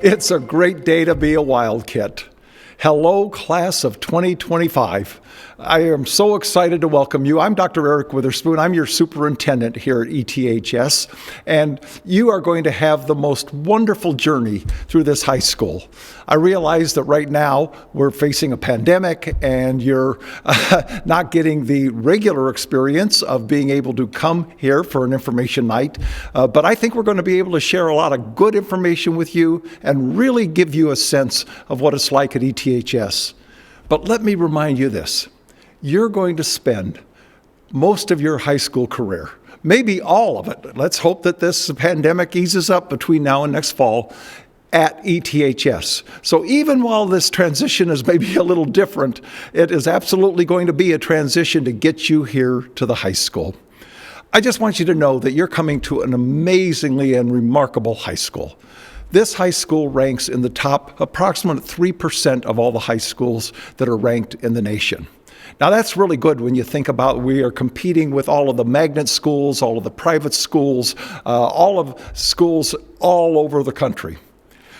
It's a great day to be a Wildcat. Hello, class of 2025. I am so excited to welcome you. I'm Dr. Eric Witherspoon. I'm your superintendent here at ETHS, and you are going to have the most wonderful journey through this high school. I realize that right now we're facing a pandemic and you're not getting the regular experience of being able to come here for an information night, but I think we're going to be able to share a lot of good information with you and really give you a sense of what it's like at ETHS. But let me remind you this. You're going to spend most of your high school career, maybe all of it. Let's hope that this pandemic eases up between now and next fall at ETHS. So even while this transition is maybe a little different, it is absolutely going to be a transition to get you here to the high school. I just want you to know that you're coming to an amazingly and remarkable high school. This high school ranks in the top approximate 3% of all the high schools that are ranked in the nation. Now that's really good when you think about we are competing with all of the magnet schools, all of the private schools, all of schools all over the country.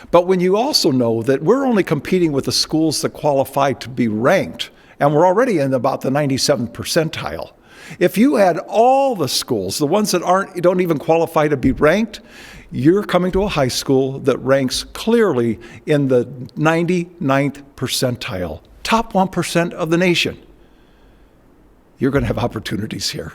But when you also know that we're only competing with the schools that qualify to be ranked, and we're already in about the 97th percentile. If you add all the schools, the ones that don't even qualify to be ranked, you're coming to a high school that ranks clearly in the 99th percentile, top 1% of the nation. You're going to have opportunities here.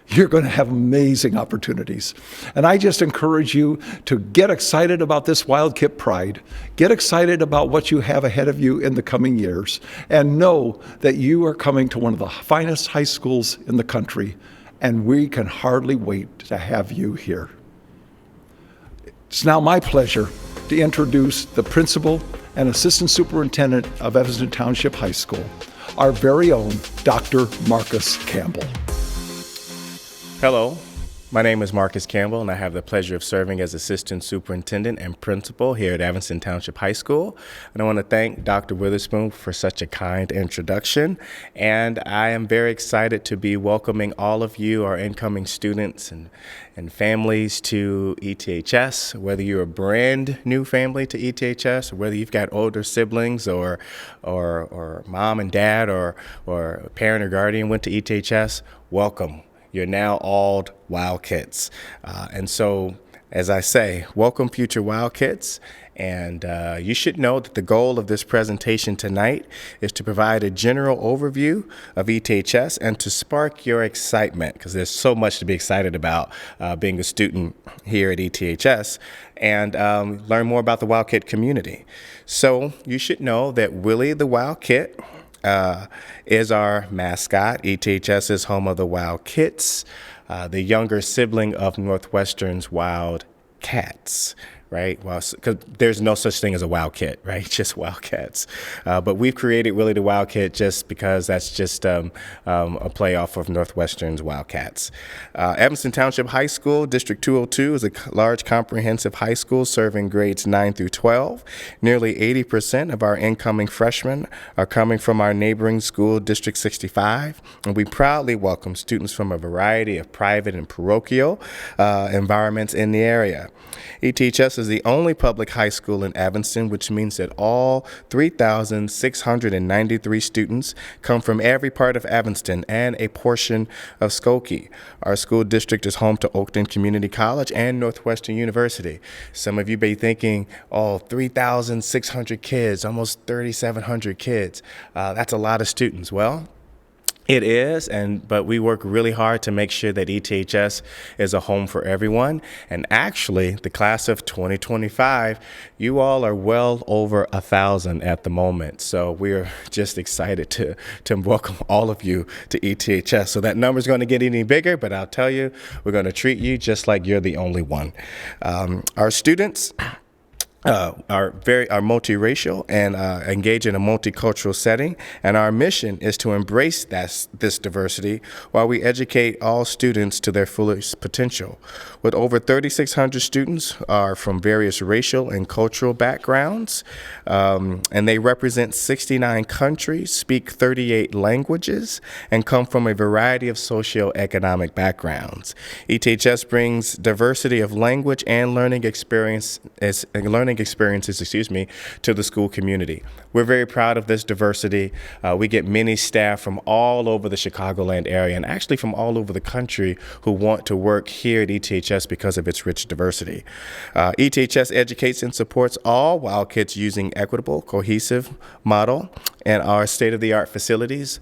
You're going to have amazing opportunities. And I just encourage you to get excited about this Wildcat Pride. Get excited about what you have ahead of you in the coming years. And know that you are coming to one of the finest high schools in the country. And we can hardly wait to have you here. It's now my pleasure to introduce the principal and assistant superintendent of Evanston Township High School, our very own Dr. Marcus Campbell. Hello, my name is Marcus Campbell, and I have the pleasure of serving as Assistant Superintendent and Principal here at Evanston Township High School. And I want to thank Dr. Witherspoon for such a kind introduction. And I am very excited to be welcoming all of you, our incoming students and families, to ETHS, whether you're a brand new family to ETHS, or whether you've got older siblings or mom and dad or a parent or guardian went to ETHS, welcome. You're now all Wildcats. And so, as I say, welcome future Wildcats. And you should know that the goal of this presentation tonight is to provide a general overview of ETHS and to spark your excitement, because there's so much to be excited about being a student here at ETHS, and learn more about the Wildcat community. So you should know that Willie the Wildcat is our mascot. ETHS is home of the Wildcats, the younger sibling of Northwestern's Wildcats, right? Well, because there's no such thing as a Wildcat, right? Just Wildcats. But we've created Willie the Wildcat just because that's just a play off of Northwestern's Wildcats. Evanston Township High School, District 202, is a large comprehensive high school serving grades 9 through 12. Nearly 80% of our incoming freshmen are coming from our neighboring school, District 65, and we proudly welcome students from a variety of private and parochial environments in the area. ETHS is the only public high school in Evanston, which means that all 3,693 students come from every part of Evanston and a portion of Skokie. Our school district is home to Oakton Community College and Northwestern University. Some of you may be thinking, 3,600 kids, almost 3,700 kids. That's a lot of students. Well, it is, but we work really hard to make sure that ETHS is a home for everyone. And actually, the class of 2025, you all are well over 1,000 at the moment. So we're just excited to welcome all of you to ETHS. So that number is going to get any bigger, but I'll tell you, we're going to treat you just like you're the only one. Our students are multiracial and engage in a multicultural setting, and our mission is to embrace this diversity while we educate all students to their fullest potential. With over 3,600 students are from various racial and cultural backgrounds, and they represent 69 countries, speak 38 languages, and come from a variety of socioeconomic backgrounds. ETHS brings diversity of language and learning learning experiences, to the school community. We're very proud of this diversity. We get many staff from all over the Chicagoland area and actually from all over the country who want to work here at ETHS because of its rich diversity. ETHS educates and supports all Wildcats using equitable, cohesive model and our state-of-the-art facilities,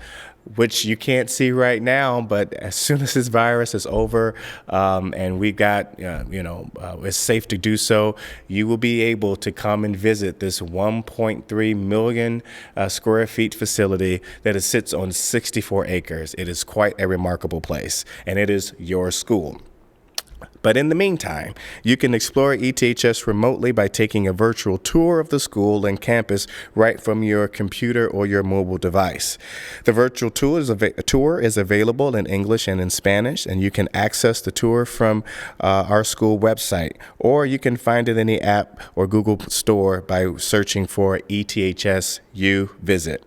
which you can't see right now, but as soon as this virus is over and we got, it's safe to do so, you will be able to come and visit this 1.3 million square feet facility that sits on 64 acres. It is quite a remarkable place, and it is your school. But in the meantime, you can explore ETHS remotely by taking a virtual tour of the school and campus right from your computer or your mobile device. The virtual tour is available in English and in Spanish, and you can access the tour from our school website, or you can find it in the app or Google Store by searching for ETHS U Visit.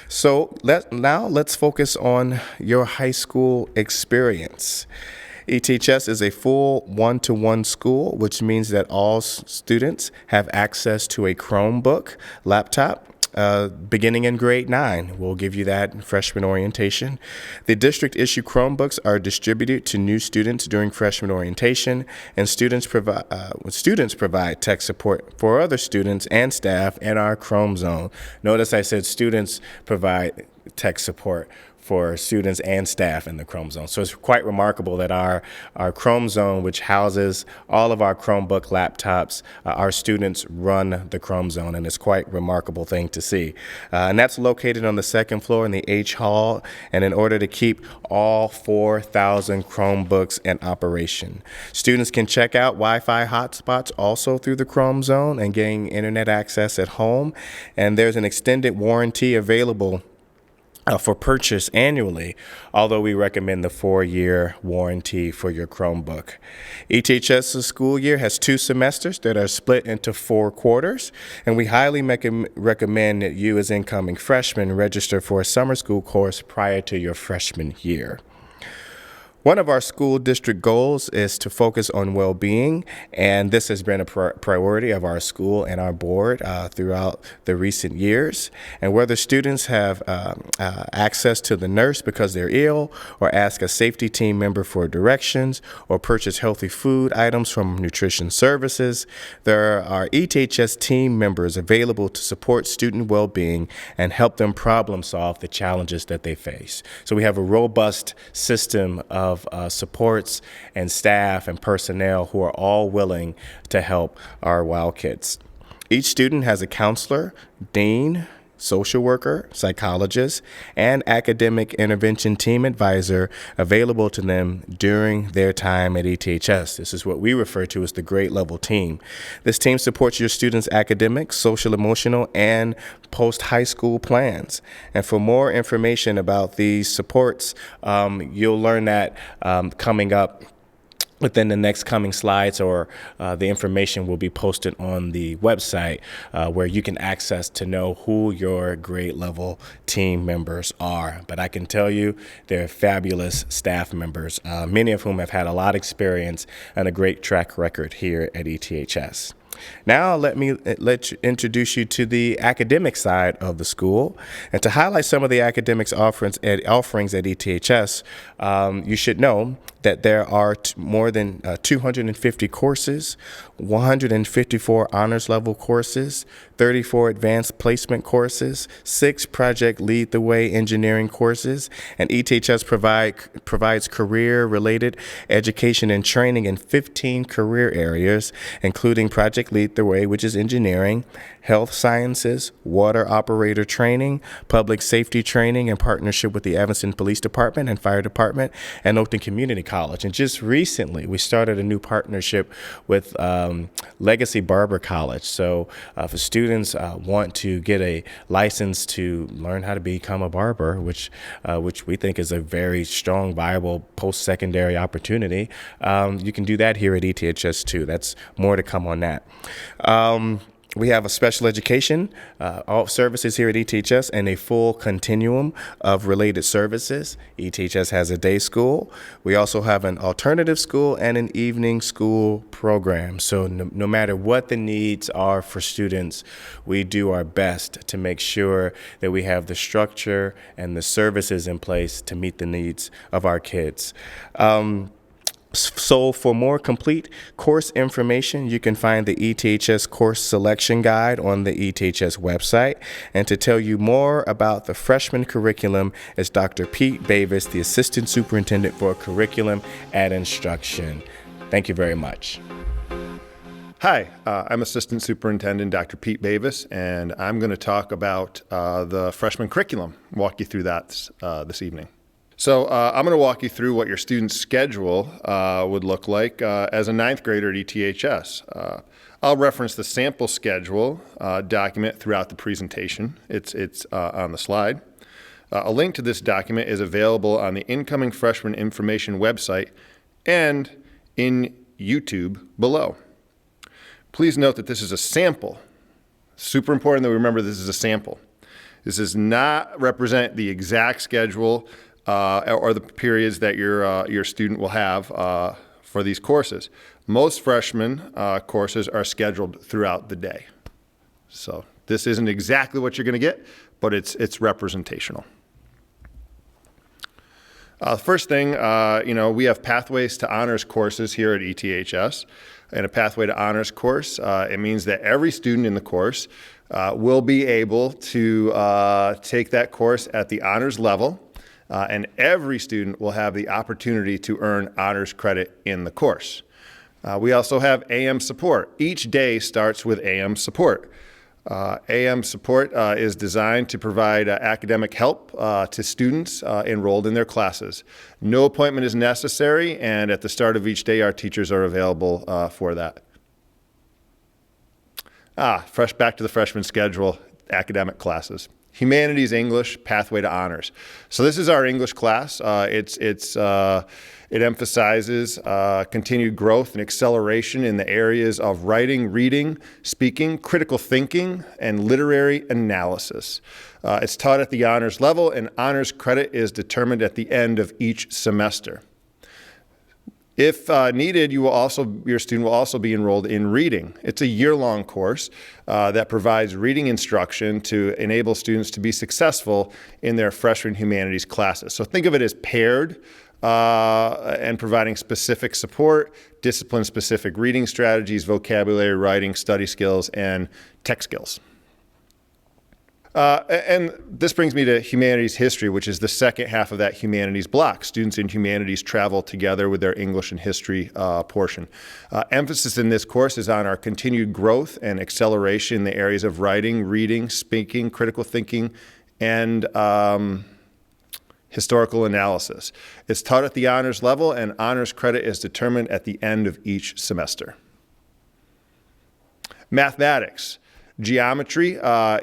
So let's focus on your high school experience. ETHS is a full one-to-one school, which means that all students have access to a Chromebook laptop. Beginning in grade 9. We'll give you that in freshman orientation. The district-issue Chromebooks are distributed to new students during freshman orientation, and students provide tech support for other students and staff in our Chrome Zone. Notice I said students provide tech support for students and staff in the Chrome Zone. So it's quite remarkable that our Chrome Zone, which houses all of our Chromebook laptops, our students run the Chrome Zone, and it's quite a remarkable thing to see. And that's located on the second floor in the H Hall, and in order to keep all 4,000 Chromebooks in operation. Students can check out Wi-Fi hotspots also through the Chrome Zone and gain internet access at home, and there's an extended warranty available for purchase annually, although we recommend the 4-year warranty for your Chromebook. ETHS's school year has 2 semesters that are split into 4 quarters, and we highly recommend that you as incoming freshmen register for a summer school course prior to your freshman year. One of our school district goals is to focus on well-being, and this has been a priority of our school and our board throughout the recent years. And whether students have access to the nurse because they're ill, or ask a safety team member for directions, or purchase healthy food items from nutrition services, there are ETHS team members available to support student well-being and help them problem solve the challenges that they face. So we have a robust system of supports and staff and personnel who are all willing to help our Wildcats. Each student has a counselor, dean, social worker, psychologist, and academic intervention team advisor available to them during their time at ETHS. This is what we refer to as the grade level team. This team supports your students' academic, social, emotional, and post-high school plans. And for more information about these supports, you'll learn that coming up within the next coming slides, or the information will be posted on the website where you can access to know who your grade level team members are. But I can tell you they're fabulous staff members, many of whom have had a lot of experience and a great track record here at ETHS. Now let me introduce you to the academic side of the school. And to highlight some of the academics offerings at ETHS, you should know that there are more than 250 courses, 154 honors level courses, 34 advanced placement courses, 6 project lead the way engineering courses, and ETHS provides career-related education and training in 15 career areas, including project lead the way, which is engineering, health sciences, water operator training, public safety training in partnership with the Evanston Police Department and Fire Department, and Oakton Community College. And just recently, we started a new partnership with Legacy Barber College. So if students want to get a license to learn how to become a barber, which we think is a very strong, viable post-secondary opportunity, you can do that here at ETHS too. That's more to come on that. We have a special education, all services here at ETHS, and a full continuum of related services. ETHS has a day school. We also have an alternative school and an evening school program. So no matter what the needs are for students, we do our best to make sure that we have the structure and the services in place to meet the needs of our kids. So for more complete course information, you can find the ETHS course selection guide on the ETHS website. And to tell you more about the freshman curriculum is Dr. Pete Bavis, the Assistant Superintendent for Curriculum and Instruction. Thank you very much. Hi, I'm Assistant Superintendent Dr. Pete Bavis, and I'm going to talk about the freshman curriculum, walk you through that this evening. So I'm going to walk you through what your student's schedule would look like as a ninth grader at ETHS. I'll reference the sample schedule document throughout the presentation. It's on the slide. A link to this document is available on the Incoming Freshman Information website and in YouTube below. Please note that this is a sample. Super important that we remember this is a sample. This does not represent the exact schedule or the periods that your student will have for these courses. Most freshman courses are scheduled throughout the day. So this isn't exactly what you're going to get, but it's representational. First thing, we have Pathways to Honors courses here at ETHS. And a Pathway to Honors course, it means that every student in the course will be able to take that course at the honors level. And every student will have the opportunity to earn honors credit in the course. We also have AM support. Each day starts with AM support. AM support is designed to provide academic help to students enrolled in their classes. No appointment is necessary, and at the start of each day, our teachers are available for that. Back to the freshman schedule, academic classes. Humanities, English, Pathway to Honors. So this is our English class. It emphasizes continued growth and acceleration in the areas of writing, reading, speaking, critical thinking, and literary analysis. It's taught at the honors level, and honors credit is determined at the end of each semester. If needed, your student will also be enrolled in reading. It's a year-long course that provides reading instruction to enable students to be successful in their freshman humanities classes. So think of it as paired and providing specific support, discipline-specific reading strategies, vocabulary, writing, study skills, and tech skills. And this brings me to humanities history, which is the second half of that humanities block. Students in humanities travel together with their English and history portion. Emphasis in this course is on our continued growth and acceleration in the areas of writing, reading, speaking, critical thinking, and historical analysis. It's taught at the honors level, and honors credit is determined at the end of each semester. Mathematics. Geometry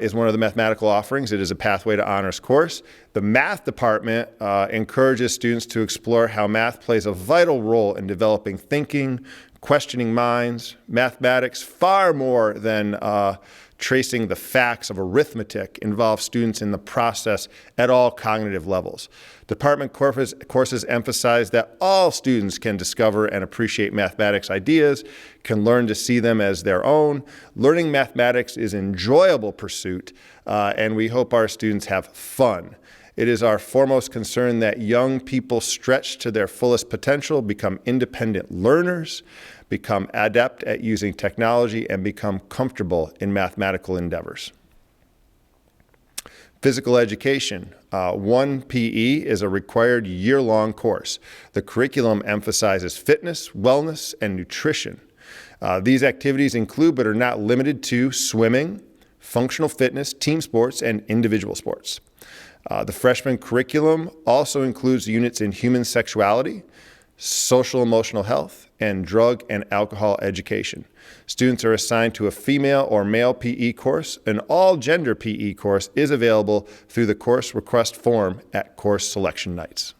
is one of the mathematical offerings. It is a Pathway to Honors course. The math department encourages students to explore how math plays a vital role in developing thinking, questioning minds. Mathematics, far more than tracing the facts of arithmetic, involves students in the process at all cognitive levels. Department courses emphasize that all students can discover and appreciate mathematics ideas, can learn to see them as their own. Learning mathematics is an enjoyable pursuit, and we hope our students have fun. It is our foremost concern that young people stretch to their fullest potential, become independent learners, become adept at using technology, and become comfortable in mathematical endeavors. Physical education. 1 PE is a required year-long course. The curriculum emphasizes fitness, wellness, and nutrition. These activities include, but are not limited to, swimming, functional fitness, team sports, and individual sports. The freshman curriculum also includes units in human sexuality, social emotional health, and drug and alcohol education. Students are assigned to a female or male PE course. An all-gender PE course is available through the course request form at course selection nights.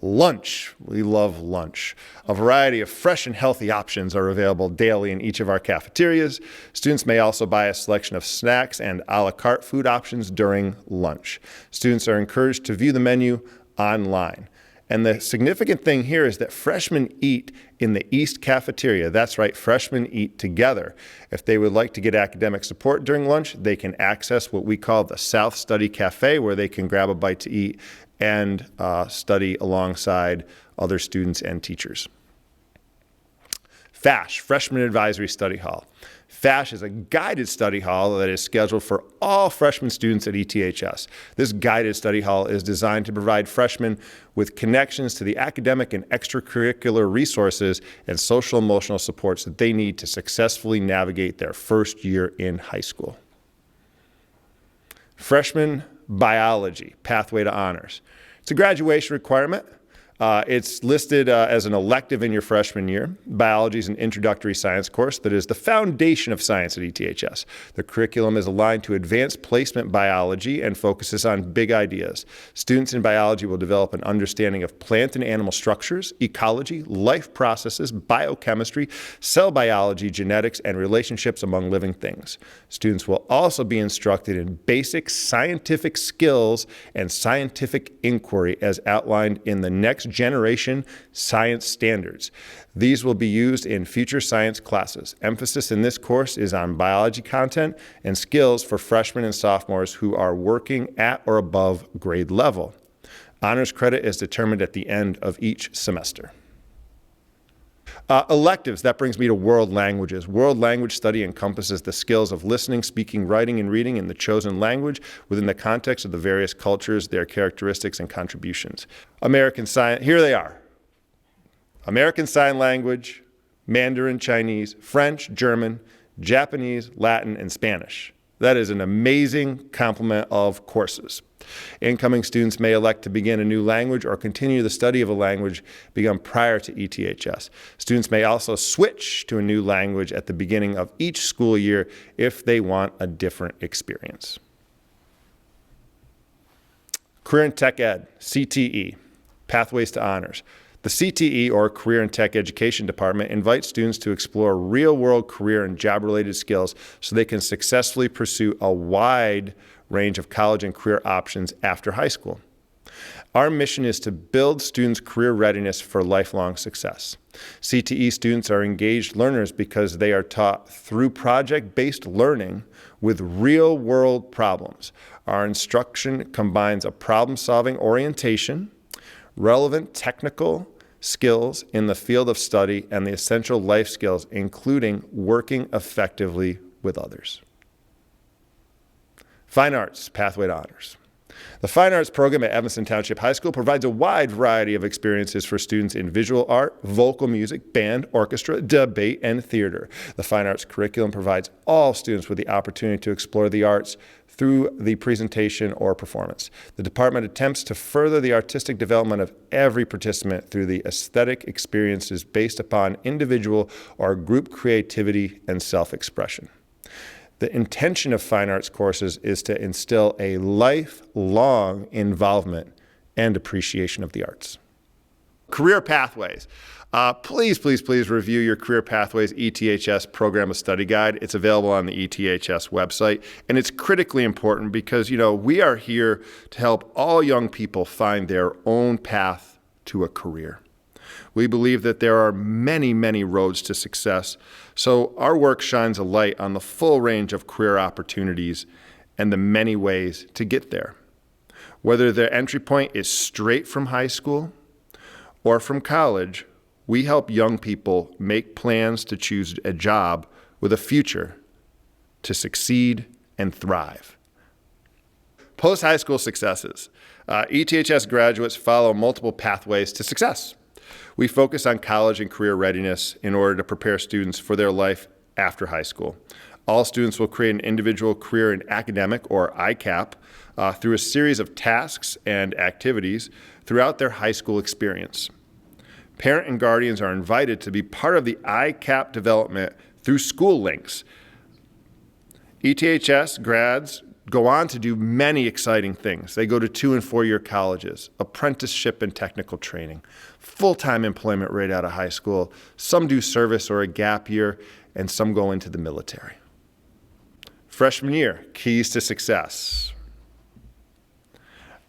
Lunch. We love lunch. A variety of fresh and healthy options are available daily in each of our cafeterias. Students may also buy a selection of snacks and a la carte food options during lunch. Students are encouraged to view the menu online. And the significant thing here is that freshmen eat in the East cafeteria. That's right, freshmen eat together. If they would like to get academic support during lunch, they can access what we call the South Study Cafe, where they can grab a bite to eat and study alongside other students and teachers. FASH, Freshman Advisory Study Hall. FASH is a guided study hall that is scheduled for all freshman students at ETHS. This guided study hall is designed to provide freshmen with connections to the academic and extracurricular resources and social emotional supports that they need to successfully navigate their first year in high school. Freshman Biology, Pathway to Honors. It's a graduation requirement. It's listed as an elective in your freshman year. Biology is an introductory science course that is the foundation of science at ETHS. The curriculum is aligned to advanced placement biology and focuses on big ideas. Students in biology will develop an understanding of plant and animal structures, ecology, life processes, biochemistry, cell biology, genetics, and relationships among living things. Students will also be instructed in basic scientific skills and scientific inquiry as outlined in the next generation science standards. These will be used in future science classes. Emphasis in this course is on biology content and skills for freshmen and sophomores who are working at or above grade level. Honors credit is determined at the end of each semester. Electives, that brings me to world languages. World language study encompasses the skills of listening, speaking, writing, and reading in the chosen language within the context of the various cultures, their characteristics, and contributions. American Sign, here they are. American Sign Language, Mandarin Chinese, French, German, Japanese, Latin, and Spanish. That is an amazing complement of courses. Incoming students may elect to begin a new language or continue the study of a language begun prior to ETHS. Students may also switch to a new language at the beginning of each school year if they want a different experience. Career and Tech Ed, CTE, Pathways to Honors. The CTE, or Career and Tech Education Department, invites students to explore real-world career and job-related skills so they can successfully pursue a wide range of college and career options after high school. Our mission is to build students' career readiness for lifelong success. CTE students are engaged learners because they are taught through project-based learning with real-world problems. Our instruction combines a problem-solving orientation, relevant technical skills in the field of study, and the essential life skills, including working effectively with others. Fine Arts, Pathway to Honors. The Fine Arts program at Evanston Township High School provides a wide variety of experiences for students in visual art, vocal music, band, orchestra, debate, and theater. The Fine Arts curriculum provides all students with the opportunity to explore the arts through the presentation or performance. The department attempts to further the artistic development of every participant through the aesthetic experiences based upon individual or group creativity and self-expression. The intention of fine arts courses is to instill a lifelong involvement and appreciation of the arts. Career pathways. Please review your Career Pathways ETHS Program of Study Guide. It's available on the ETHS website, and it's critically important because, we are here to help all young people find their own path to a career. We believe that there are many, many roads to success, so our work shines a light on the full range of career opportunities and the many ways to get there. Whether their entry point is straight from high school or from college, we help young people make plans to choose a job with a future to succeed and thrive. Post-high school successes. ETHS graduates follow multiple pathways to success. We focus on college and career readiness in order to prepare students for their life after high school. All students will create an individual career in academic, or ICAP, through a series of tasks and activities throughout their high school experience. Parent and guardians are invited to be part of the ICAP development through school links. ETHS grads go on to do many exciting things. They go to 2- and 4-year colleges, apprenticeship and technical training, full-time employment right out of high school. Some do service or a gap year, and some go into the military. Freshman year, keys to success.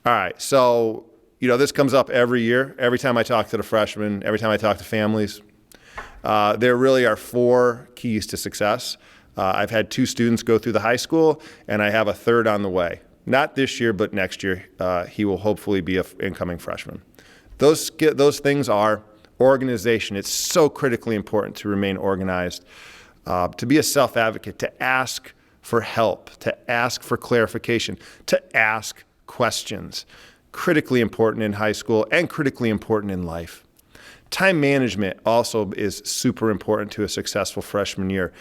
All right, so this comes up every year. Every time I talk to the freshmen, every time I talk to families, there really are 4 keys to success. I've had 2 students go through the high school, and I have a 3rd on the way. Not this year, but next year. He will hopefully be an incoming freshman. Those things are organization. It's so critically important to remain organized, to be a self-advocate, to ask for help, to ask for clarification, to ask questions. Critically important in high school and critically important in life. Time management also is super important to a successful freshman year.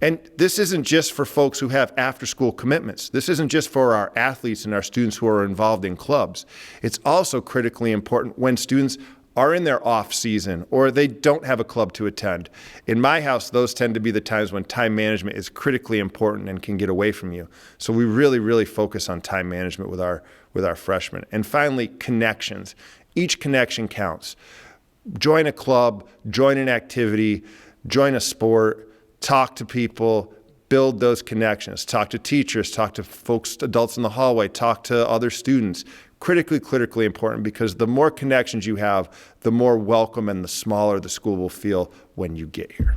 And this isn't just for folks who have after-school commitments. This isn't just for our athletes and our students who are involved in clubs. It's also critically important when students are in their off season or they don't have a club to attend. In my house, those tend to be the times when time management is critically important and can get away from you. So we really, really focus on time management with our freshmen. And finally, connections. Each connection counts. Join a club, join an activity, join a sport, talk to people, build those connections, talk to teachers, talk to folks, adults in the hallway, talk to other students. Critically important, because the more connections you have, the more welcome and the smaller the school will feel when you get here.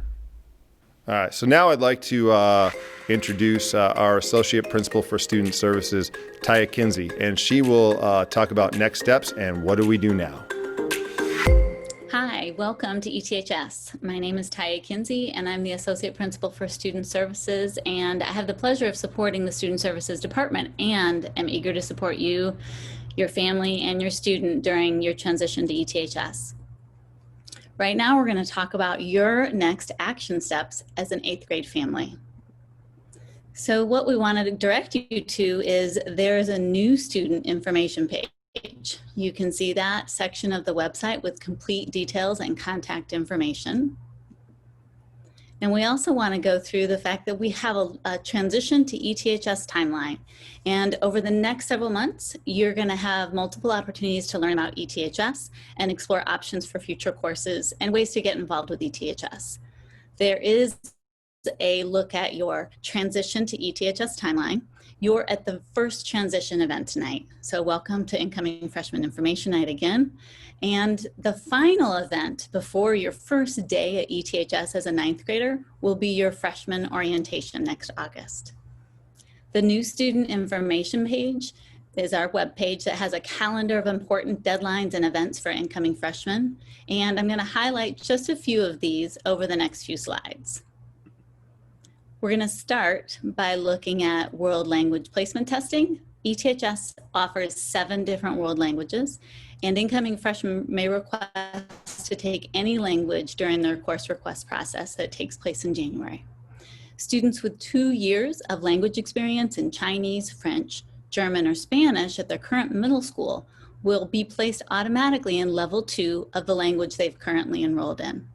All right, so now I'd like to introduce our Associate Principal for Student Services, Taya Kinsey, and she will talk about next steps and what do we do now. Hi, welcome to ETHS. My name is Taya Kinsey, and I'm the Associate Principal for Student Services, and I have the pleasure of supporting the Student Services Department and am eager to support you, your family, and your student during your transition to ETHS. Right now, we're going to talk about your next action steps as an 8th grade family. So what we want to direct you to is there's a new student information page. You can see that section of the website with complete details and contact information. And we also want to go through the fact that we have a transition to ETHS timeline. And over the next several months, you're going to have multiple opportunities to learn about ETHS and explore options for future courses and ways to get involved with ETHS. There is a look at your transition to ETHS timeline. You're at the first transition event tonight. So welcome to Incoming Freshman Information Night again. And the final event before your first day at ETHS as a 9th grader will be your freshman orientation next August. The new student information page is our web page that has a calendar of important deadlines and events for incoming freshmen. And I'm going to highlight just a few of these over the next few slides. We're going to start by looking at world language placement testing. ETHS offers 7 different world languages, and incoming freshmen may request to take any language during their course request process that takes place in January. Students with 2 years of language experience in Chinese, French, German, or Spanish at their current middle school will be placed automatically in level 2 of the language they've currently enrolled in.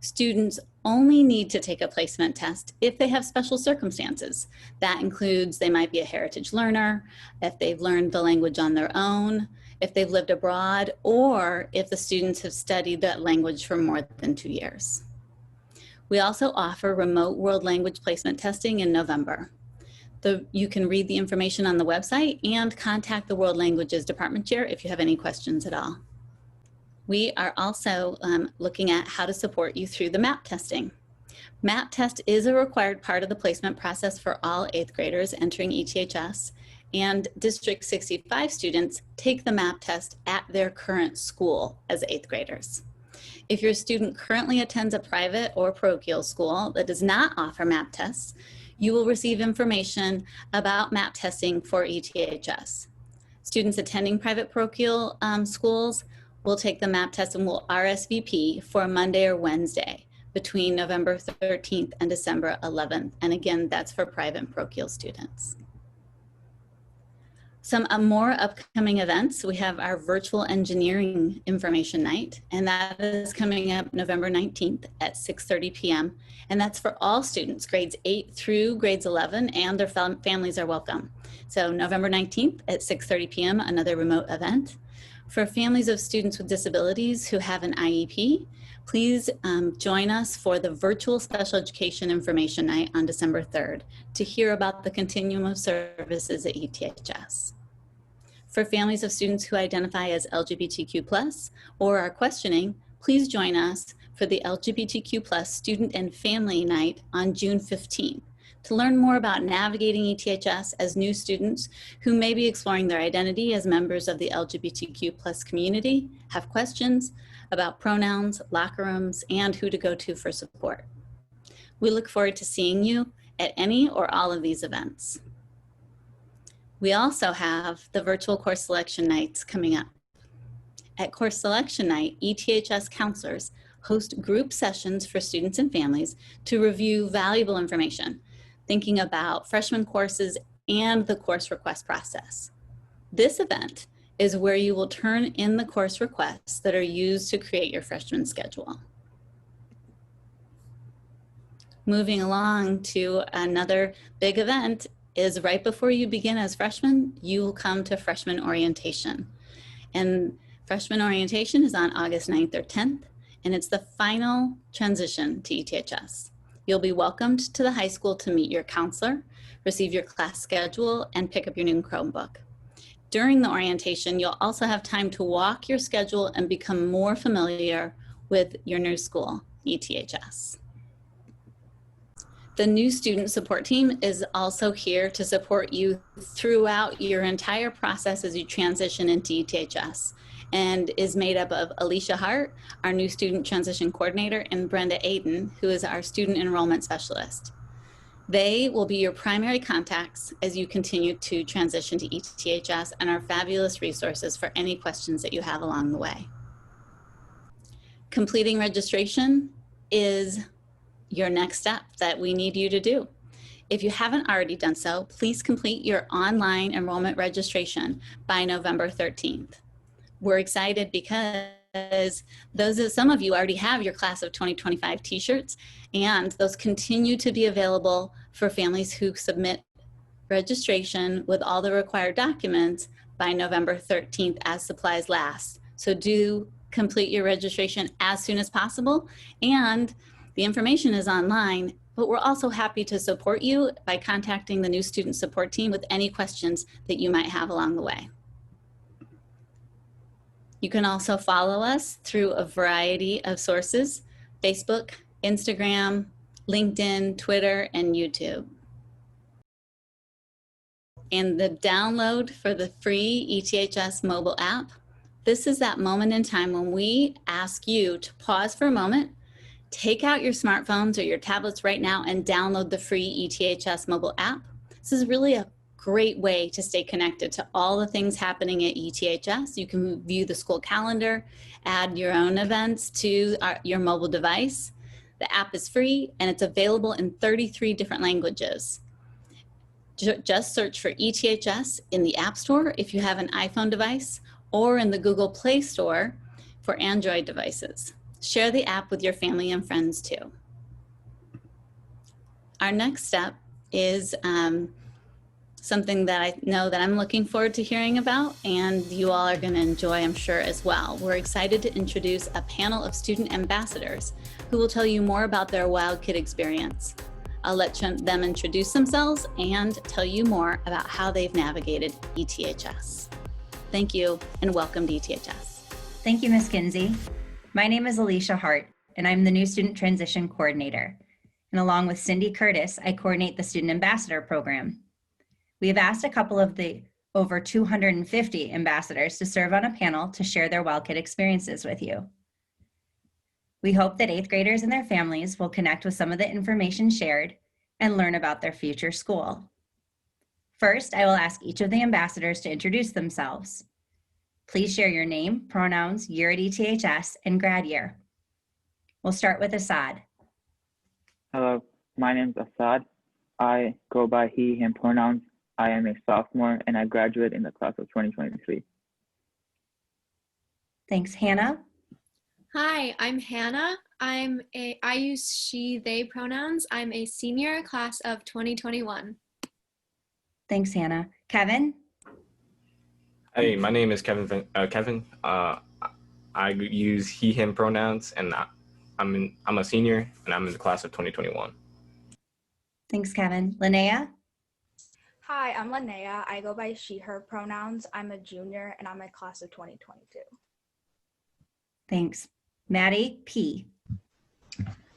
Students only need to take a placement test if they have special circumstances. That includes they might be a heritage learner, if they've learned the language on their own, if they've lived abroad, or if the students have studied that language for more than 2 years. We also offer remote world language placement testing in November. You can read the information on the website and contact the World Languages Department Chair if you have any questions at all. We are also looking at how to support you through the MAP testing. MAP test is a required part of the placement process for all 8th graders entering ETHS, and District 65 students take the MAP test at their current school as 8th graders. If your student currently attends a private or parochial school that does not offer MAP tests, you will receive information about MAP testing for ETHS. Students attending private parochial schools will take the MAP test and will RSVP for Monday or Wednesday between November 13th and December 11th. And again, that's for private and parochial students. Some more upcoming events. We have our virtual engineering information night, and that is coming up November 19th at 6:30 p.m. And that's for all students, grades 8 through grades 11, and their families are welcome. So November 19th at 6:30 p.m., another remote event. For families of students with disabilities who have an IEP, please join us for the virtual special education information night on December 3rd to hear about the continuum of services at ETHS. For families of students who identify as LGBTQ+ or are questioning, please join us for the LGBTQ+ Student and Family Night on June 15th to learn more about navigating ETHS as new students who may be exploring their identity as members of the LGBTQ+ community, have questions about pronouns, locker rooms, and who to go to for support. We look forward to seeing you at any or all of these events. We also have the virtual course selection nights coming up. At course selection night, ETHS counselors host group sessions for students and families to review valuable information, thinking about freshman courses and the course request process. This event is where you will turn in the course requests that are used to create your freshman schedule. Moving along to another big event is right before you begin as freshmen, you will come to freshman orientation. And freshman orientation is on August 9th or 10th, and it's the final transition to ETHS. You'll be welcomed to the high school to meet your counselor, receive your class schedule, and pick up your new Chromebook. During the orientation, you'll also have time to walk your schedule and become more familiar with your new school, ETHS. The new student support team is also here to support you throughout your entire process as you transition into ETHS, and is made up of Alicia Hart, our new student transition coordinator, and Brenda Aiden, who is our student enrollment specialist. They will be your primary contacts as you continue to transition to ETHS and are fabulous resources for any questions that you have along the way. Completing registration is your next step that we need you to do. If you haven't already done so, please complete your online enrollment registration by November 13th. We're excited because some of you already have your class of 2025 t-shirts, and those continue to be available for families who submit registration with all the required documents by November 13th as supplies last. So do complete your registration as soon as possible, and the information is online, but we're also happy to support you by contacting the new student support team with any questions that you might have along the way. You can also follow us through a variety of sources: Facebook, Instagram, LinkedIn, Twitter, and YouTube. And the download for the free ETHS mobile app, this is that moment in time when we ask you to pause for a moment, take out your smartphones or your tablets right now and download the free ETHS mobile app. This is really a great way to stay connected to all the things happening at ETHS. You can view the school calendar, add your own events to your mobile device. The app is free and it's available in 33 different languages. Just search for ETHS in the App Store if you have an iPhone device, or in the Google Play Store for Android devices. Share the app with your family and friends too. Our next step is something that I know that I'm looking forward to hearing about, and you all are going to enjoy, I'm sure, as well. We're excited to introduce a panel of student ambassadors who will tell you more about their Wild Kid experience. I'll let them introduce themselves and tell you more about how they've navigated ETHS. Thank you, and welcome to ETHS. Thank you, Ms. Kinsey. My name is Alicia Hart, and I'm the new Student Transition Coordinator. And along with Cindy Curtis, I coordinate the Student Ambassador Program. We have asked a couple of the over 250 ambassadors to serve on a panel to share their Wild Kid experiences with you. We hope that 8th graders and their families will connect with some of the information shared and learn about their future school. First, I will ask each of the ambassadors to introduce themselves. Please share your name, pronouns, year at ETHS, and grad year. We'll start with Assad. Hello, my name is Assad. I go by he, him pronouns. I am a sophomore and I graduate in the class of 2023. Thanks, Hannah. Hi, I'm Hannah. I use she, they pronouns. I'm a senior, class of 2021. Thanks, Hannah. Kevin? Hey, my name is Kevin. I use he, him pronouns, and I'm a senior, and I'm in the class of 2021. Thanks, Kevin. Linnea? Hi, I'm Linnea. I go by she, her pronouns. I'm a junior and I'm a class of 2022. Thanks. Maddie P.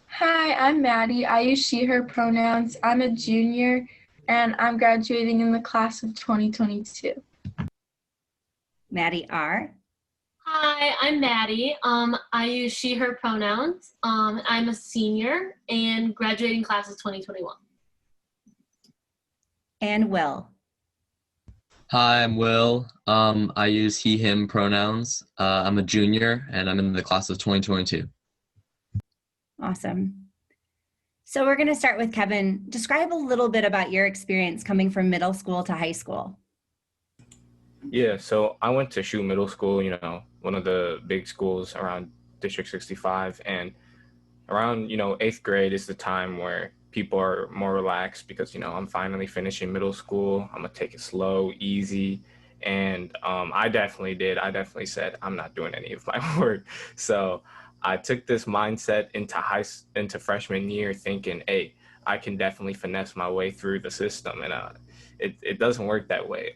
Hi, I'm Maddie. I use she, her pronouns. I'm a junior and I'm graduating in the class of 2022. Maddie R. Hi, I'm Maddie. I use she, her pronouns. I'm a senior and graduating class of 2021. And Will. Hi, I'm Will. I use he, him pronouns. I'm a junior and I'm in the class of 2022. Awesome. So we're going to start with Kevin. Describe a little bit about your experience coming from middle school to high school. Yeah, so I went to Shoe Middle School, one of the big schools around District 65, and around, 8th grade is the time where people are more relaxed because, I'm finally finishing middle school. I'm gonna take it slow, easy. And I definitely did. I definitely said, I'm not doing any of my work. So I took this mindset into freshman year thinking, hey, I can definitely finesse my way through the system. And it doesn't work that way.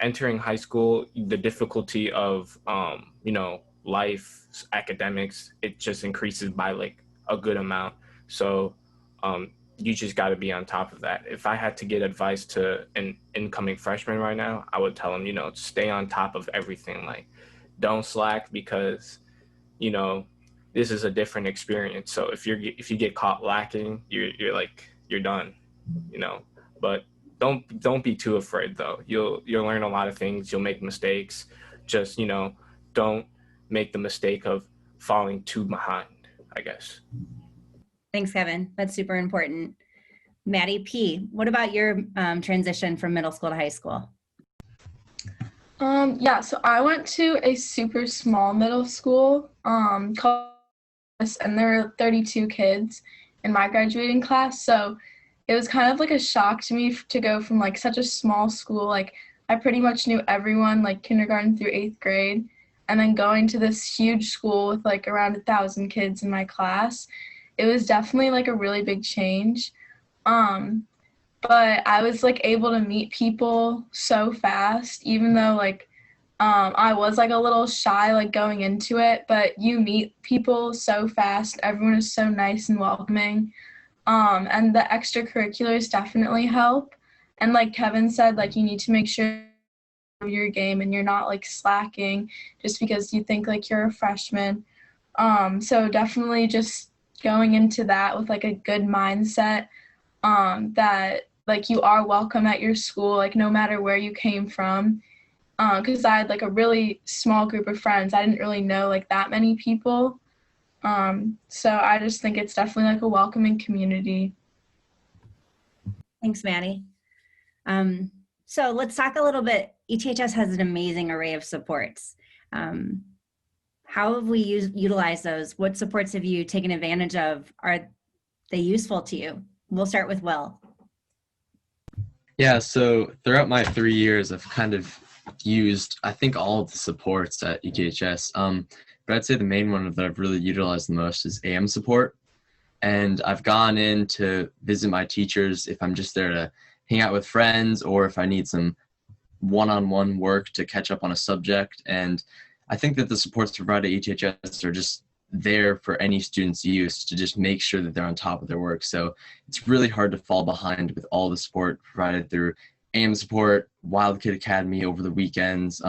Entering high school, the difficulty of, life, academics, it just increases by like a good amount. So you just got to be on top of that. If I had to get advice to an incoming freshman right now, I would tell them, stay on top of everything. Like, don't slack because, this is a different experience. So if you get caught lacking, you're done, But don't be too afraid though. You'll learn a lot of things. You'll make mistakes. Just, don't make the mistake of falling too behind, I guess. Thanks, Kevin. That's super important. Maddie P., what about your transition from middle school to high school? Yeah, so I went to a super small middle school called, and there were 32 kids in my graduating class. So it was kind of like a shock to me to go from like such a small school. Like I pretty much knew everyone like kindergarten through 8th grade, and then going to this huge school with like around 1,000 kids in my class. It was definitely like a really big change. But I was like able to meet people so fast, even though like I was like a little shy like going into it, but you meet people so fast. Everyone is so nice and welcoming. And the extracurriculars definitely help. And like Kevin said, like you need to make sure your game and you're not like slacking just because you think like you're a freshman. So definitely just going into that with like a good mindset, that like you are welcome at your school, like no matter where you came from. Because I had like a really small group of friends. I didn't really know like that many people. So I just think it's definitely like a welcoming community. Thanks, Maddie. So let's talk a little bit. ETHS has an amazing array of supports. How have we utilized those? What supports have you taken advantage of? Are they useful to you? We'll start with Will. Yeah, so throughout my 3 years, I've kind of used, I think, all of the supports at ETHS. But I'd say the main one that I've really utilized the most is AM support. And I've gone in to visit my teachers if I'm just there to hang out with friends or if I need some one-on-one work to catch up on a subject. And I think that the supports provided at ETHS are just there for any student's use to just make sure that they're on top of their work. So it's really hard to fall behind with all the support provided through AM support, Wild Kid Academy over the weekends,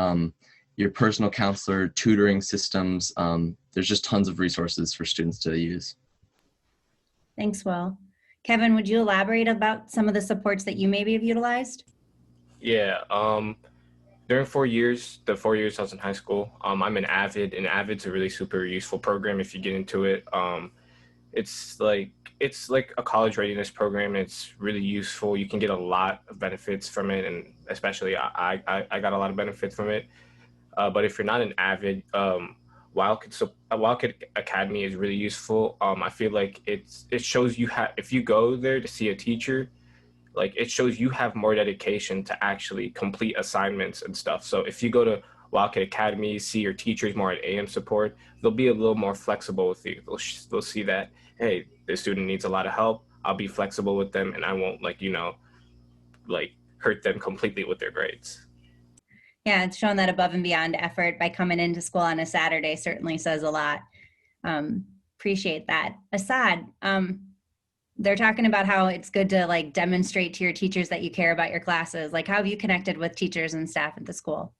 your personal counselor, tutoring systems. There's just tons of resources for students to use. Thanks, Will. Kevin, would you elaborate about some of the supports that you maybe have utilized? Yeah, during 4 years, the 4 years I was in high school, I'm in AVID, and AVID's a really super useful program if you get into it. it's like a college readiness program. It's really useful. You can get a lot of benefits from it, and especially I got a lot of benefits from it. But if you're not an avid, Wildcat Academy is really useful. I feel like it shows you if you go there to see a teacher, like it shows you have more dedication to actually complete assignments and stuff. So if you go to Wildcat Academy, see your teachers more at AM support, they'll be a little more flexible with you. They'll see that, hey, this student needs a lot of help. I'll be flexible with them, and I won't hurt them completely with their grades. Yeah, it's showing that above and beyond effort by coming into school on a Saturday certainly says a lot. Appreciate that. Assad, they're talking about how it's good to like demonstrate to your teachers that you care about your classes. Like, how have you connected with teachers and staff at the school?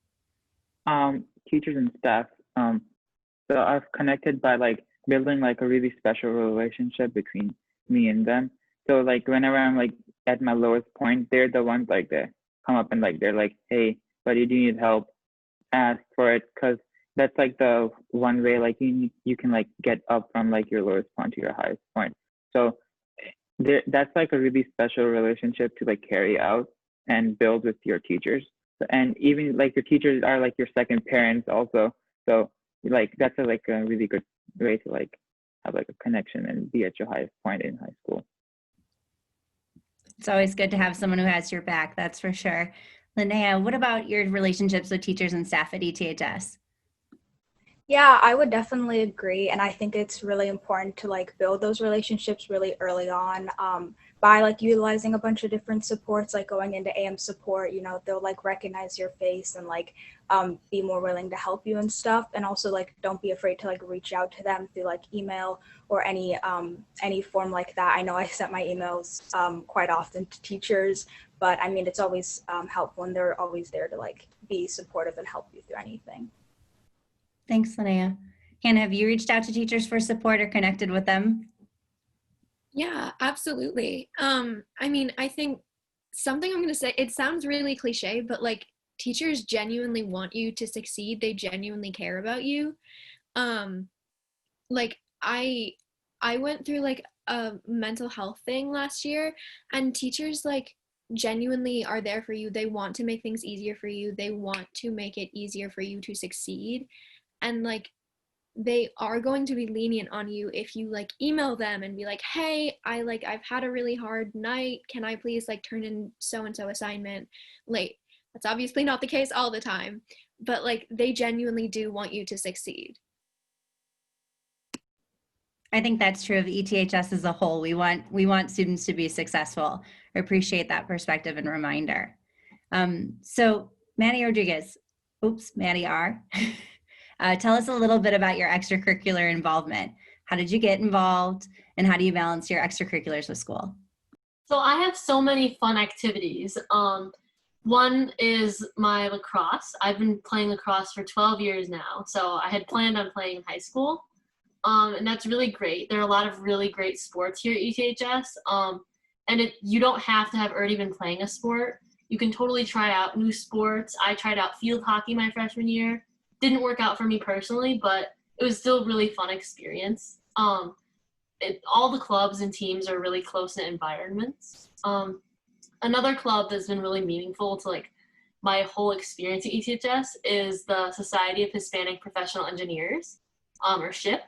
Teachers and staff. So I've connected by like building like a really special relationship between me and them. So like whenever I'm like at my lowest point, they're the ones like that come up and like they're like, hey, buddy, do you need help? Ask for it, because that's like the one way like you can like get up from like your lowest point to your highest point. So that's like a really special relationship to like carry out and build with your teachers. And even like your teachers are like your second parents also. So like that's a really good way to like have like a connection and be at your highest point in high school. It's always good to have someone who has your back, that's for sure. Linnea, what about your relationships with teachers and staff at ETHS? Yeah, I would definitely agree. And I think it's really important to like build those relationships really early on by like utilizing a bunch of different supports, like going into AM support, they'll like recognize your face and like be more willing to help you and stuff. And also like, don't be afraid to like reach out to them through like email or any form like that. I know I sent my emails quite often to teachers, but I mean, it's always helpful and they're always there to like be supportive and help you through anything. Thanks, Linnea. Hannah, have you reached out to teachers for support or connected with them? Yeah, absolutely. I mean, I think something I'm going to say, it sounds really cliche, but like teachers genuinely want you to succeed. They genuinely care about you. Like I went through like a mental health thing last year, and teachers like genuinely are there for you. They want to make things easier for you. They want to make it easier for you to succeed. And like they are going to be lenient on you if you like email them and be like, hey, I've had a really hard night. Can I please like turn in so-and-so assignment late? That's obviously not the case all the time, but like they genuinely do want you to succeed. I think that's true of ETHS as a whole. We want students to be successful. I appreciate that perspective and reminder. So Maddie Rodriguez, Maddie R. Tell us a little bit about your extracurricular involvement. How did you get involved and how do you balance your extracurriculars with school? So I have so many fun activities. One is my lacrosse. I've been playing lacrosse for 12 years now. So I had planned on playing in high school. And that's really great. There are a lot of really great sports here at ETHS. And you don't have to have already been playing a sport. You can totally try out new sports. I tried out field hockey my freshman year. Didn't work out for me personally, but it was still a really fun experience. All the clubs and teams are really close-knit environments. Another club that's been really meaningful to like my whole experience at ETHS is the Society of Hispanic Professional Engineers, or SHIP,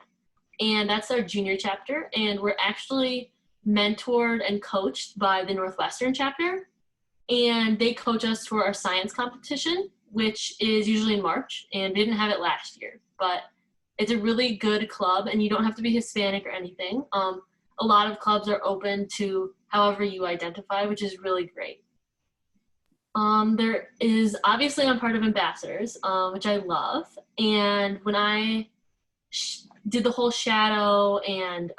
and that's our junior chapter. And we're actually mentored and coached by the Northwestern chapter, and they coach us for our science competition, which is usually in March, and we didn't have it last year, but it's a really good club and you don't have to be Hispanic or anything. A lot of clubs are open to however you identify, which is really great. There is, obviously I'm part of ambassadors, which I love. And when I did the whole shadow and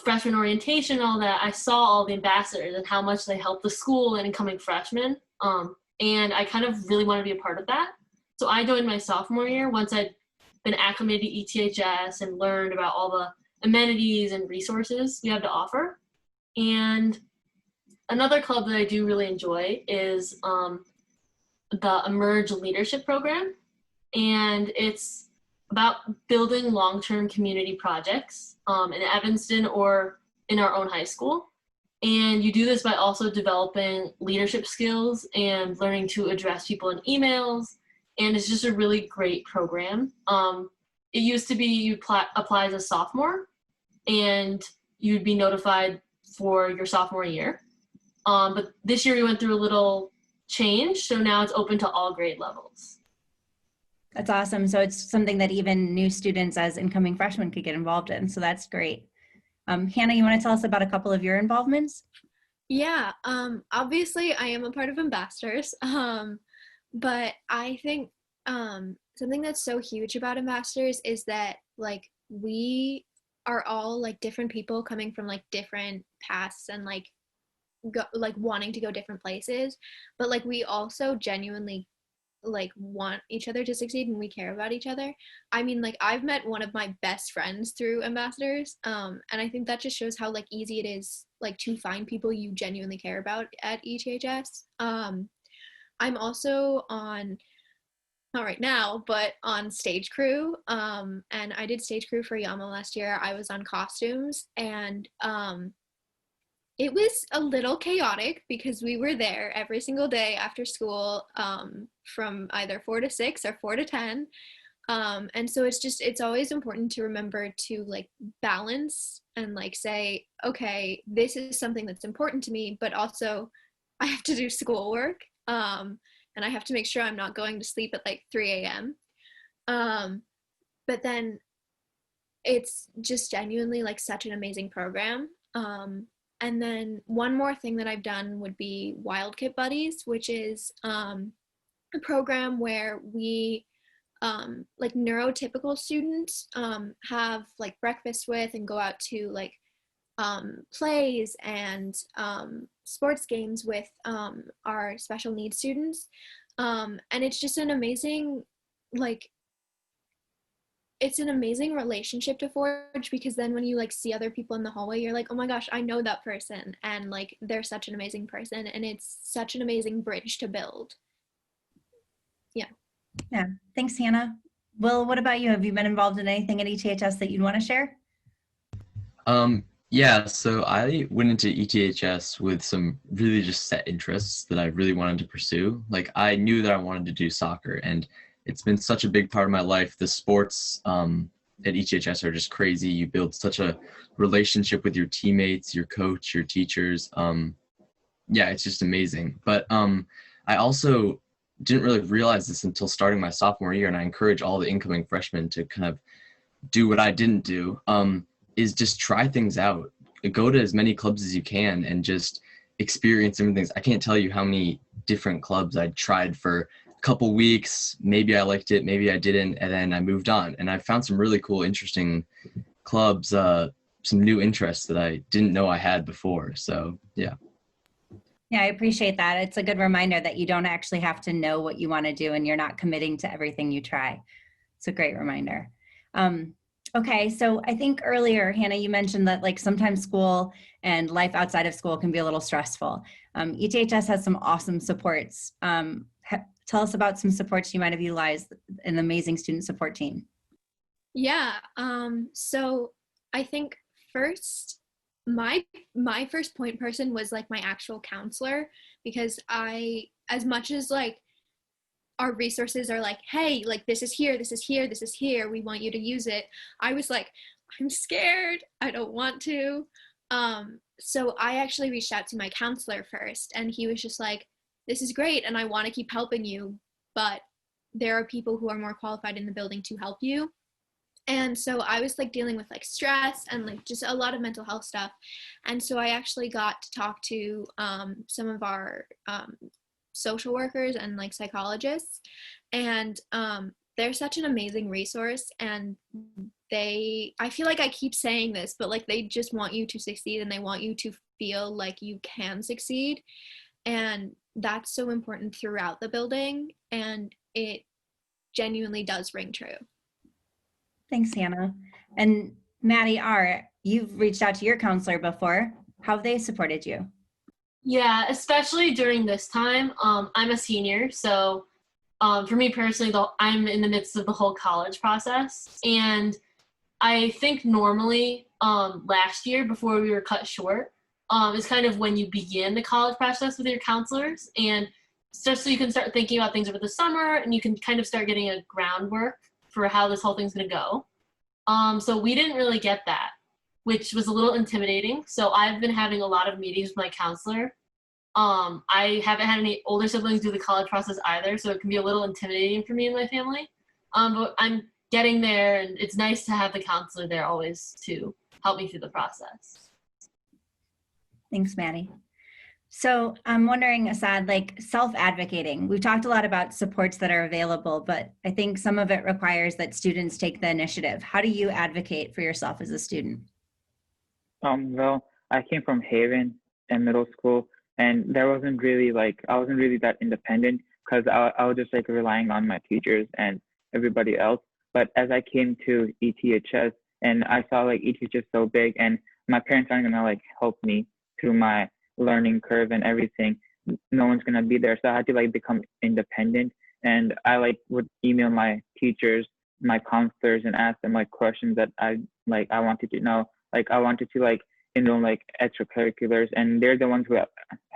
freshman orientation and all that, I saw all the ambassadors and how much they helped the school and incoming freshmen. And I kind of really want to be a part of that. So I joined my sophomore year once I'd been acclimated to ETHS and learned about all the amenities and resources we have to offer. And another club that I do really enjoy is the Emerge Leadership Program. And it's about building long-term community projects in Evanston or in our own high school. And you do this by also developing leadership skills and learning to address people in emails. And it's just a really great program. It used to be you apply as a sophomore and you'd be notified for your sophomore year. But this year we went through a little change, so now it's open to all grade levels. That's awesome. So it's something that even new students as incoming freshmen could get involved in. So that's great. Hannah, you want to tell us about a couple of your involvements? Yeah, obviously I am a part of Ambassadors, but I think something that's so huge about Ambassadors is that like we are all like different people coming from like different paths and like wanting to go different places, but like we also genuinely like want each other to succeed and we care about each other. I mean, like I've met one of my best friends through Ambassadors, and I think that just shows how like easy it is like to find people you genuinely care about at ETHS. I'm also on, not right now, but on stage crew, and I did stage crew for Yama last year. I was on costumes, and it was a little chaotic because we were there every single day after school, from either 4 to 6 or 4 to 10. And so it's always important to remember to like balance and like say, okay, this is something that's important to me, but also I have to do schoolwork. And I have to make sure I'm not going to sleep at like 3 a.m. But then it's just genuinely like such an amazing program. And then one more thing that I've done would be Wild Kit Buddies, which is a program where we like neurotypical students have like breakfast with and go out to like plays and sports games with our special needs students. And it's just an amazing like it's an amazing relationship to forge, because then when you like see other people in the hallway, you're like, oh my gosh, I know that person, and like they're such an amazing person, and it's such an amazing bridge to build. Yeah, thanks, Hannah. Will, what about you? Have you been involved in anything at ETHS that you'd want to share? Yeah, so I went into ETHS with some really just set interests that I really wanted to pursue. Like I knew that I wanted to do soccer, and it's been such a big part of my life. The sports at ETHS are just crazy. You build such a relationship with your teammates, your coach, your teachers. Yeah, it's just amazing. But I also didn't really realize this until starting my sophomore year, and I encourage all the incoming freshmen to kind of do what I didn't do, is just try things out. Go to as many clubs as you can and just experience different things. I can't tell you how many different clubs I tried for a couple weeks. Maybe I liked it, maybe I didn't, and then I moved on. And I found some really cool, interesting clubs, some new interests that I didn't know I had before. So, yeah. Yeah, I appreciate that. It's a good reminder that you don't actually have to know what you want to do and you're not committing to everything you try. It's a great reminder. Okay, so I think earlier, Hannah, you mentioned that like sometimes school and life outside of school can be a little stressful. ETHS has some awesome supports. Tell us about some supports you might have utilized in the amazing student support team. Yeah, so I think first, my first point person was like my actual counselor, because as much as like our resources are like, hey, like this is here, this is here, this is here, we want you to use it, I was like, I'm scared, I don't want to. So I actually reached out to my counselor first, and he was just like, this is great and I want to keep helping you, but there are people who are more qualified in the building to help you. And so I was like dealing with like stress and like just a lot of mental health stuff. And so I actually got to talk to some of our social workers and like psychologists, and they're such an amazing resource, and I feel like I keep saying this, but like they just want you to succeed and they want you to feel like you can succeed, and that's so important throughout the building, and it genuinely does ring true. Thanks, Hannah. And Maddie R., you've reached out to your counselor before. How have they supported you? Yeah, especially during this time. I'm a senior, so for me personally, though, I'm in the midst of the whole college process, and I think normally last year before we were cut short is kind of when you begin the college process with your counselors, and just so you can start thinking about things over the summer and you can kind of start getting a groundwork for how this whole thing's going to go. So we didn't really get that, which was a little intimidating. So I've been having a lot of meetings with my counselor. I haven't had any older siblings do the college process either, so it can be a little intimidating for me and my family. But I'm getting there, and it's nice to have the counselor there always to help me through the process. Thanks, Maddie. So I'm wondering, Asad, like self-advocating, we've talked a lot about supports that are available, but I think some of it requires that students take the initiative. How do you advocate for yourself as a student? Well, I came from Haven in middle school, and there wasn't really I wasn't really that independent because I was just like relying on my teachers and everybody else. But as I came to ETHS and I saw like ETHS is so big and my parents aren't gonna like help me through my learning curve and everything, no one's gonna be there. So I had to like become independent, and I like would email my teachers, my counselors, and ask them like questions that I wanted to know. Like I wanted to like enroll like extracurriculars, and they're the ones who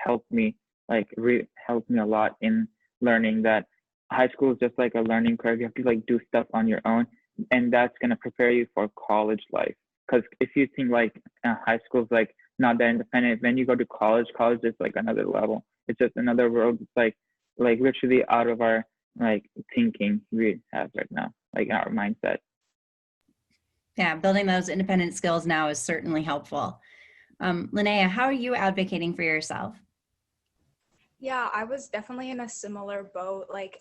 helped me helped me a lot in learning that high school is just like a learning curve. You have to like do stuff on your own, and that's gonna prepare you for college life. Because if you think like high school is like not that independent, when you go to college is like another level. It's just another world. It's like literally out of our like thinking we have right now, like in our mindset. Yeah, building those independent skills now is certainly helpful. Linnea, how are you advocating for yourself? Yeah, I was definitely in a similar boat. Like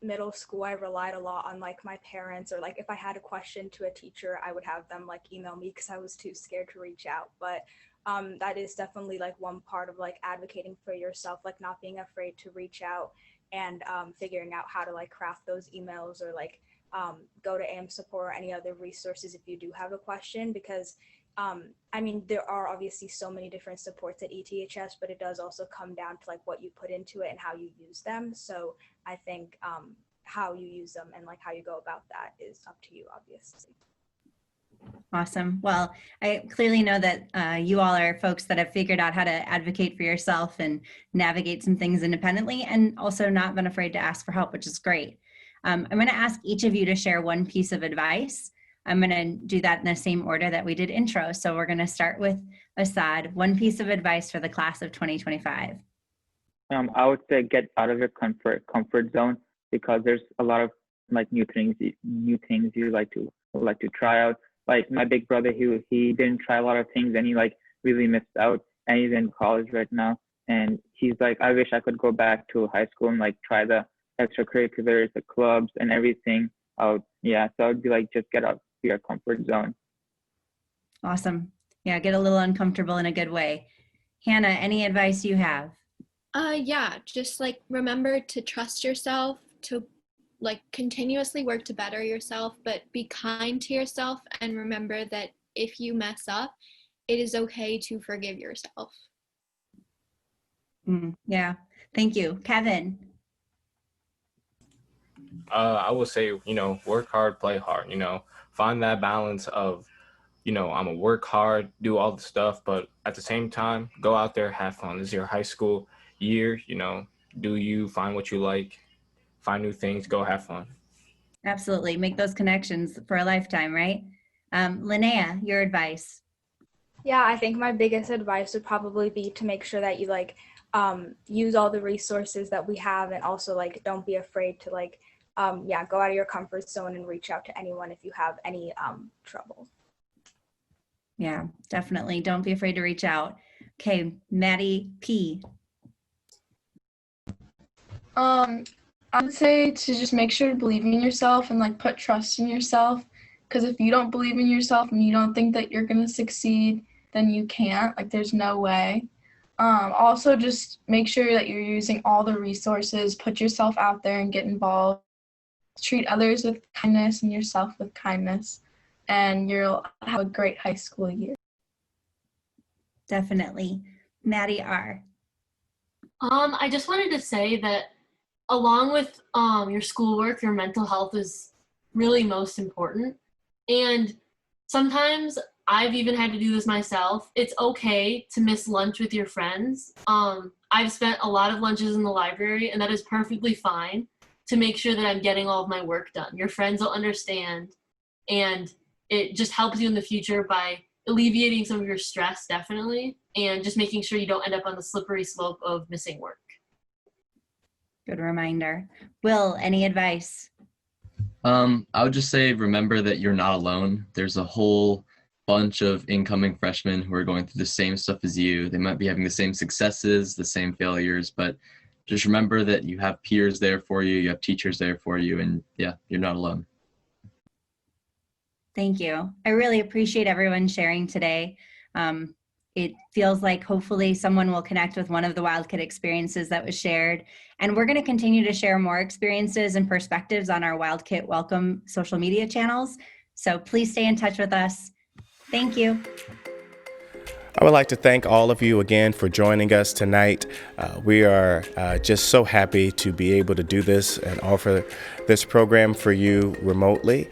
middle school, I relied a lot on like my parents, or like if I had a question to a teacher, I would have them like email me because I was too scared to reach out. But that is definitely like one part of like advocating for yourself, like not being afraid to reach out and figuring out how to like craft those emails, or like go to AM support or any other resources if you do have a question, because I mean, there are obviously so many different supports at ETHS, but it does also come down to like what you put into it and how you use them. So I think how you use them and like how you go about that is up to you, obviously. Awesome. Well, I clearly know that you all are folks that have figured out how to advocate for yourself and navigate some things independently, and also not been afraid to ask for help, which is great. I'm going to ask each of you to share one piece of advice. I'm going to do that in the same order that we did intro. So we're going to start with Asad. One piece of advice for the class of 2025. I would say get out of your comfort zone, because there's a lot of like new things you like to try out. Like my big brother, he didn't try a lot of things, and he like really missed out, and he's in college right now, and he's like, I wish I could go back to high school and like try the extracurriculars, the clubs, and everything. So I would be like, just get out of your comfort zone. Awesome. Yeah, get a little uncomfortable in a good way. Hannah, any advice you have? Yeah, just like remember to trust yourself, to like continuously work to better yourself, but be kind to yourself, and remember that if you mess up, it is okay to forgive yourself. Yeah, thank you. Kevin? I would say, work hard, play hard, find that balance of, I'm gonna work hard, do all the stuff, but at the same time, go out there, have fun. This is your high school year, do you find what you like, find new things, go have fun. Absolutely. Make those connections for a lifetime, right? Linnea, your advice. Yeah, I think my biggest advice would probably be to make sure that you like use all the resources that we have, and also like don't be afraid to like go out of your comfort zone and reach out to anyone if you have any trouble. Yeah, definitely. Don't be afraid to reach out. Okay, Maddie P. I would say to just make sure to believe in yourself and like put trust in yourself, because if you don't believe in yourself and you don't think that you're going to succeed, then you can't. Like there's no way. Also just make sure that you're using all the resources, put yourself out there and get involved. Treat others with kindness and yourself with kindness, and you'll have a great high school year. Definitely. Maddie R. I just wanted to say that along with your schoolwork, your mental health is really most important. And sometimes I've even had to do this myself. It's okay to miss lunch with your friends. I've spent a lot of lunches in the library, and that is perfectly fine to make sure that I'm getting all of my work done. Your friends will understand, and it just helps you in the future by alleviating some of your stress, definitely, and just making sure you don't end up on the slippery slope of missing work. Good reminder. Will, any advice? I would just say, remember that you're not alone. There's a whole bunch of incoming freshmen who are going through the same stuff as you. They might be having the same successes, the same failures, but just remember that you have peers there for you, you have teachers there for you, and yeah, you're not alone. Thank you. I really appreciate everyone sharing today. It feels like hopefully someone will connect with one of the WildKit experiences that was shared. And we're going to continue to share more experiences and perspectives on our WildKit Welcome social media channels. So please stay in touch with us. Thank you. I would like to thank all of you again for joining us tonight. We are just so happy to be able to do this and offer this program for you remotely.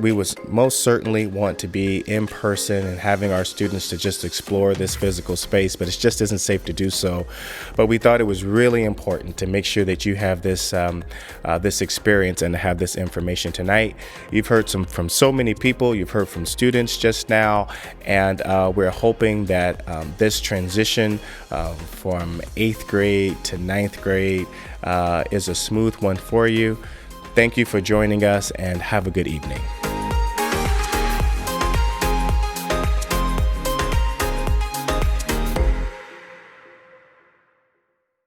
We would most certainly want to be in person and having our students to just explore this physical space, but it just isn't safe to do so. But we thought it was really important to make sure that you have this this experience and to have this information tonight. You've heard from so many people. You've heard from students just now, and we're hoping that this transition from 8th grade to 9th grade is a smooth one for you. Thank you for joining us, and have a good evening.